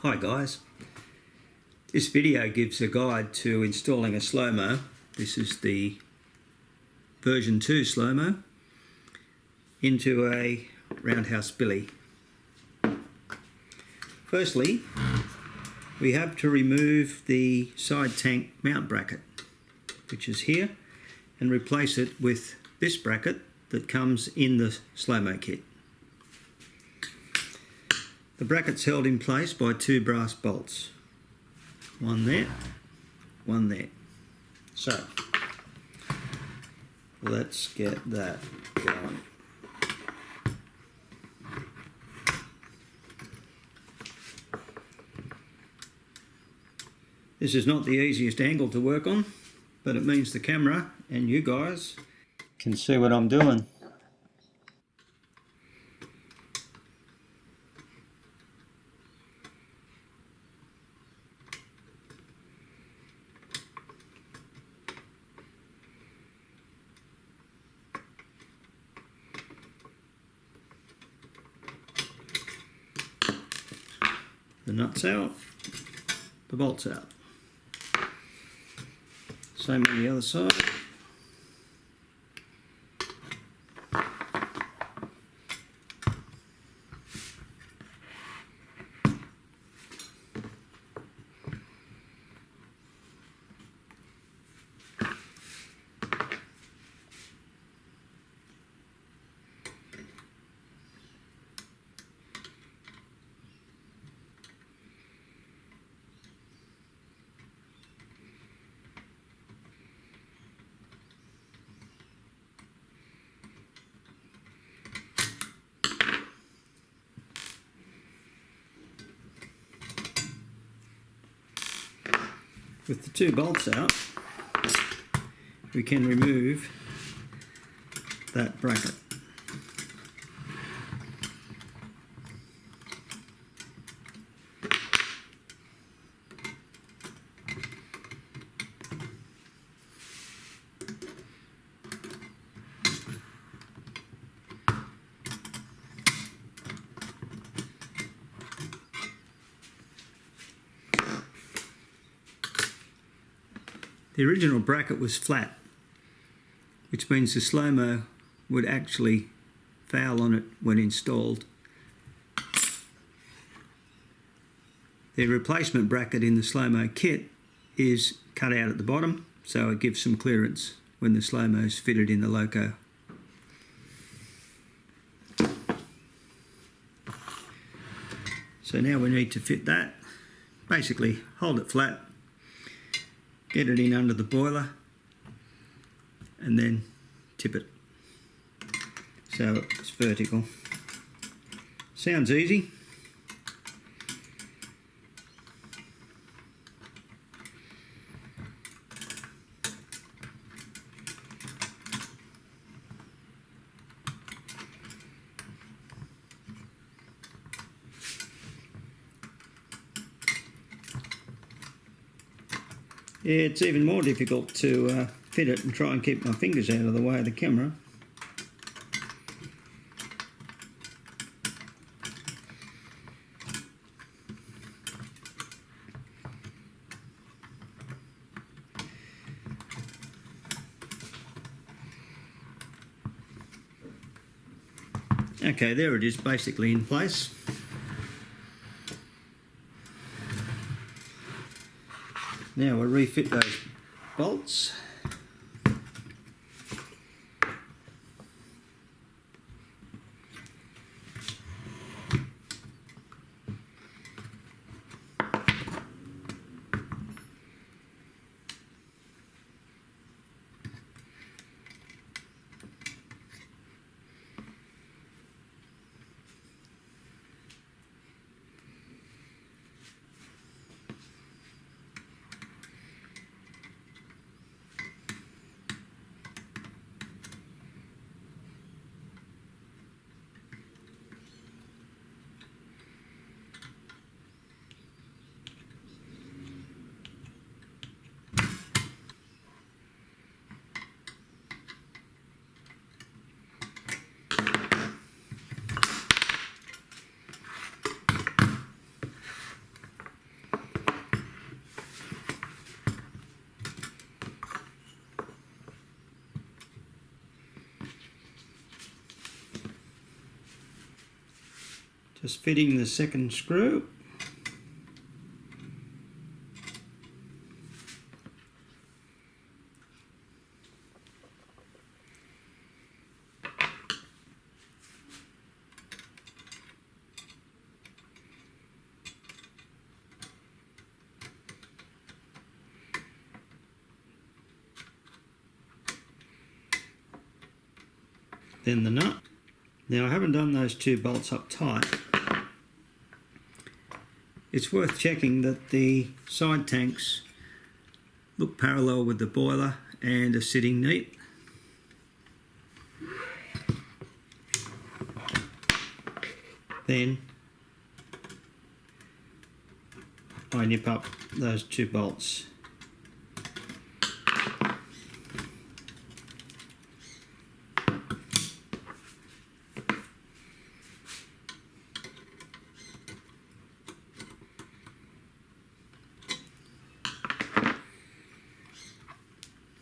Hi guys, this video gives a guide to installing a Slo-mo. This is the Version 2 Slomo into a Roundhouse billy. Firstly, we have to remove the side tank mount bracket, which is here, and replace it with this bracket that comes in the Slo-mo kit. The bracket's held in place by two brass bolts. One there, one there. So, let's get that going. This is not the easiest angle to work on, but it means the camera and you guys can see what I'm doing. The nut's out, the bolt's out. Same on the other side. With the two bolts out, we can remove that bracket. The original bracket was flat, which means the Slo-mo would actually foul on it when installed. The replacement bracket in the Slo-mo kit is cut out at the bottom, so it gives some clearance when the Slo-mo is fitted in the loco. So now we need to fit that. Basically, hold it flat, get it in under the boiler, and then tip it so it's vertical. Sounds easy. Yeah, it's even more difficult to fit it and try and keep my fingers out of the way of the camera. Okay, there it is, basically in place. Now we'll refit those bolts. Just fitting the second screw. Then the nut. Now I haven't done those two bolts up tight. It's worth checking that the side tanks look parallel with the boiler and are sitting neat. Then I nip up those two bolts.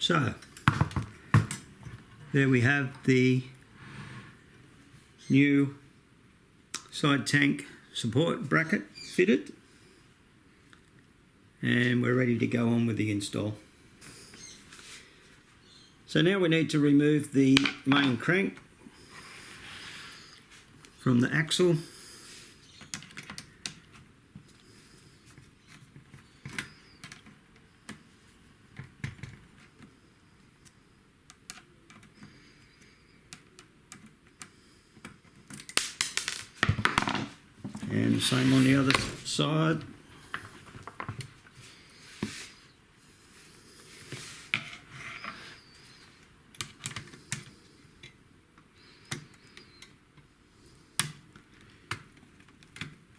So, there we have the new side tank support bracket fitted, and we're ready to go on with the install. So now we need to remove the main crank from the axle. And the same on the other side.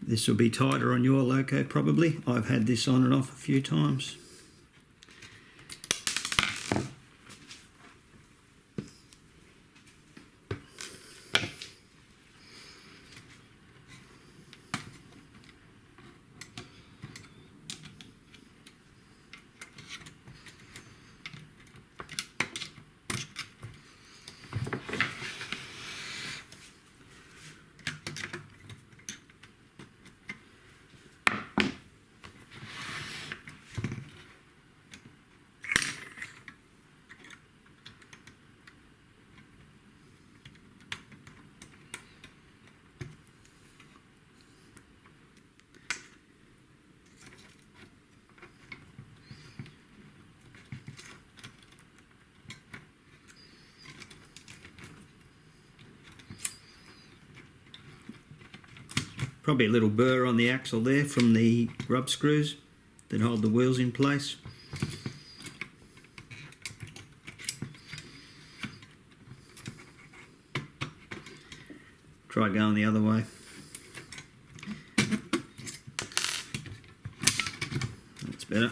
This will be tighter on your loco probably. I've had this on and off a few times. Probably a little burr on the axle there from the grub screws that hold the wheels in place. Try going the other way. That's better.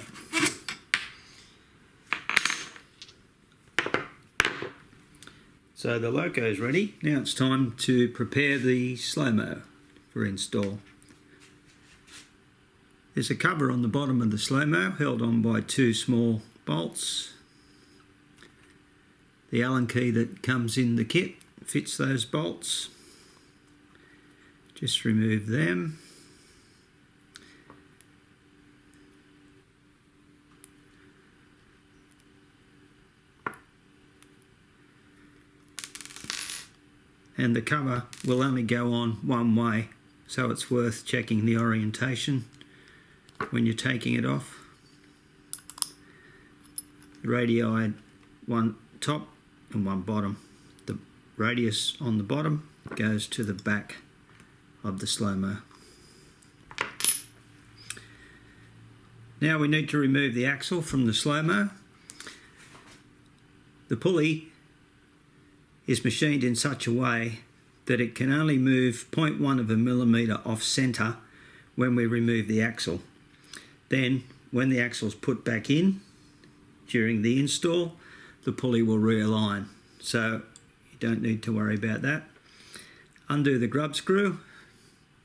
So the loco is ready. Now it's time to prepare the Slo-mo for install. There's a cover on the bottom of the Slo-mo held on by two small bolts. The Allen key that comes in the kit fits those bolts. Just remove them. And the cover will only go on one way, so it's worth checking the orientation when you're taking it off. The radii, one top and one bottom. The radius on the bottom goes to the back of the Slo-mo. Now we need to remove the axle from the Slo-mo. The pulley is machined in such a way that it can only move 0.1 of a millimetre off centre when we remove the axle. Then, when the axle is put back in during the install, the pulley will realign. So you don't need to worry about that. Undo the grub screw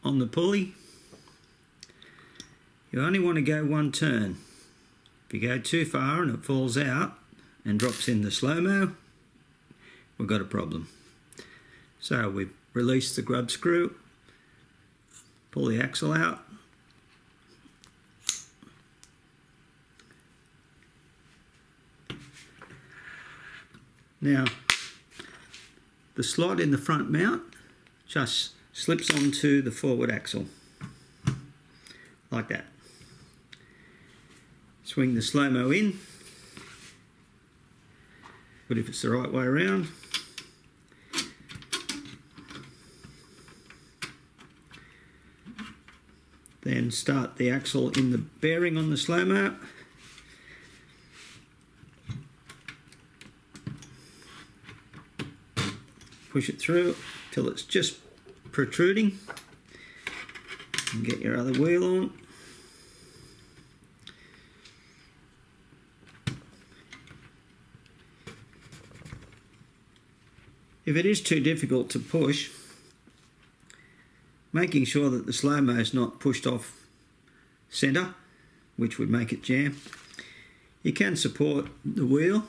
on the pulley. You only want to go one turn. If you go too far and it falls out and drops in the Slo-mo, we've got a problem. So we've released the grub screw, pull the axle out. Now, the slot in the front mount just slips onto the forward axle, like that. Swing the Slo-mo in, but if it's the right way around, then start the axle in the bearing on the Slo-mo. Push it through till it's just protruding, and get your other wheel on. If it is too difficult to push, making sure that the Slo-mo is not pushed off centre, which would make it jam, you can support the wheel.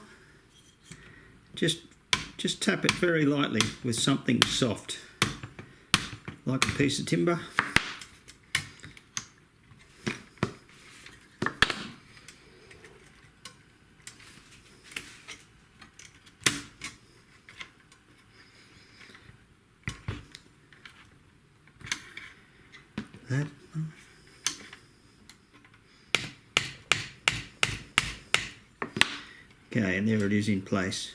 Just tap it very lightly with something soft, like a piece of timber. That. Okay, and there it is in place.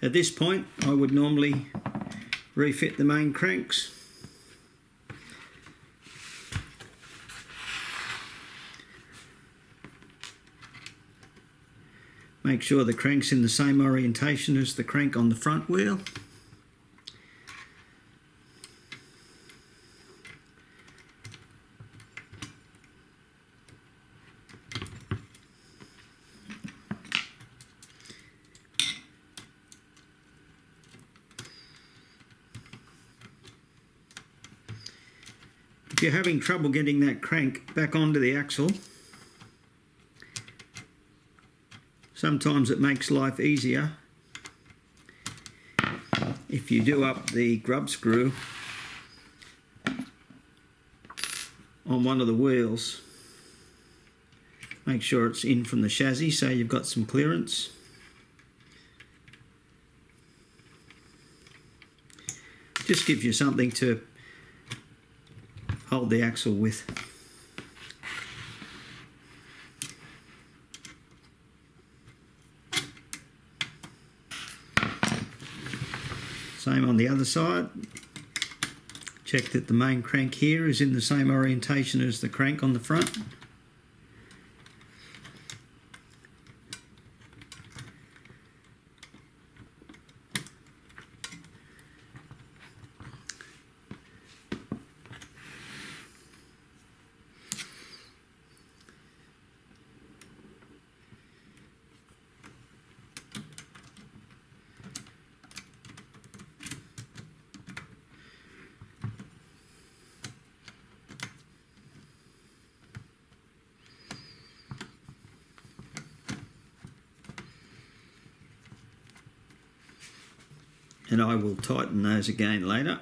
At this point, I would normally refit the main cranks. Make sure the crank's in the same orientation as the crank on the front wheel. If you're having trouble getting that crank back onto the axle, sometimes it makes life easier if you do up the grub screw on one of the wheels. Make sure it's in from the chassis so you've got some clearance. Just gives you something to hold the axle with. Same on the other side. Check that the main crank here is in the same orientation as the crank on the front. And I will tighten those again later.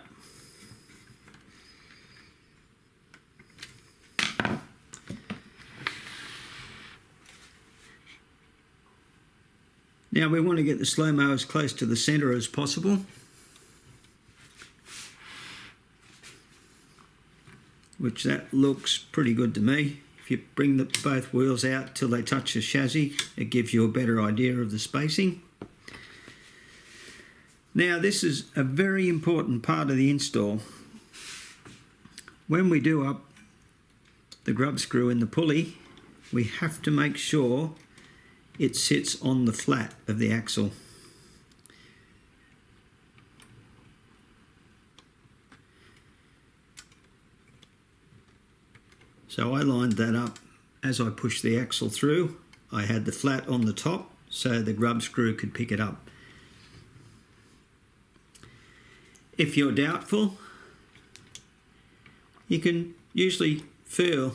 Now we want to get the Slo-mo as close to the centre as possible. Which that looks pretty good to me. If you bring both wheels out till they touch the chassis, it gives you a better idea of the spacing. Now this is a very important part of the install. When we do up the grub screw in the pulley, we have to make sure it sits on the flat of the axle. So I lined that up as I pushed the axle through. I had the flat on the top so the grub screw could pick it up. If you're doubtful, you can usually feel,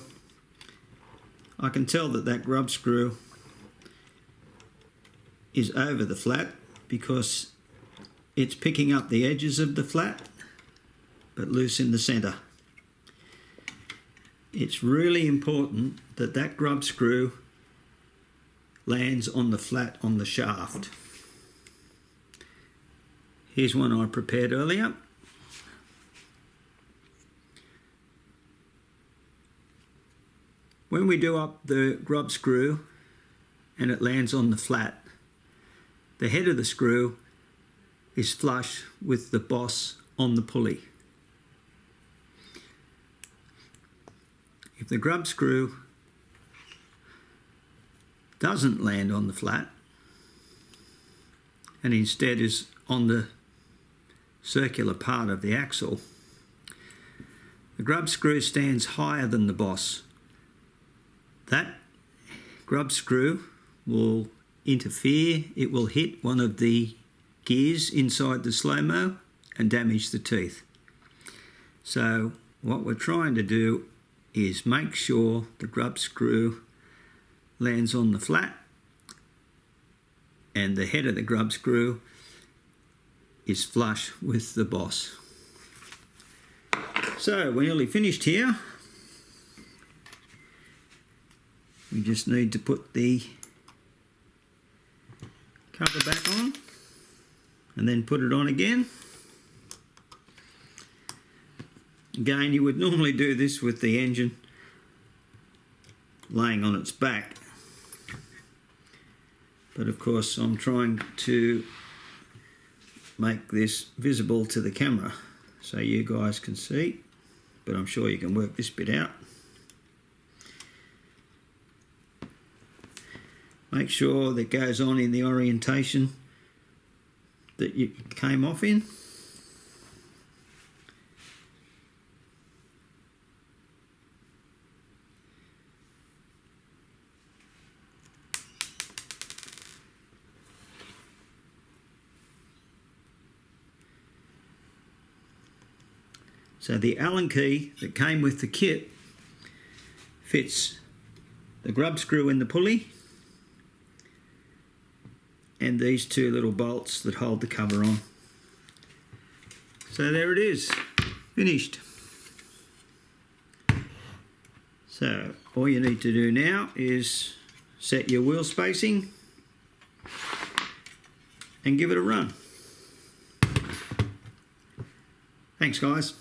I can tell that that grub screw is over the flat because it's picking up the edges of the flat but loose in the centre. it's really important that that grub screw lands on the flat on the shaft. Here's one I prepared earlier. When we do up the grub screw and it lands on the flat, the head of the screw is flush with the boss on the pulley. If the grub screw doesn't land on the flat and instead is on the circular part of the axle, the grub screw stands higher than the boss. That grub screw will interfere, it will hit one of the gears inside the Slo-mo and damage the teeth. So what we're trying to do is make sure the grub screw lands on the flat and the head of the grub screw is flush with the boss. So we're nearly finished here. We just need to put the cover back on and then put it on again. Again, you would normally do this with the engine laying on its back, but of course I'm trying to make this visible to the camera so you guys can see, but I'm sure you can work this bit out. Make sure that goes on in the orientation that you came off in. So the Allen key that came with the kit fits the grub screw in the pulley and these two little bolts that hold the cover on. So there it is, finished. So all you need to do now is set your wheel spacing and give it a run. Thanks guys.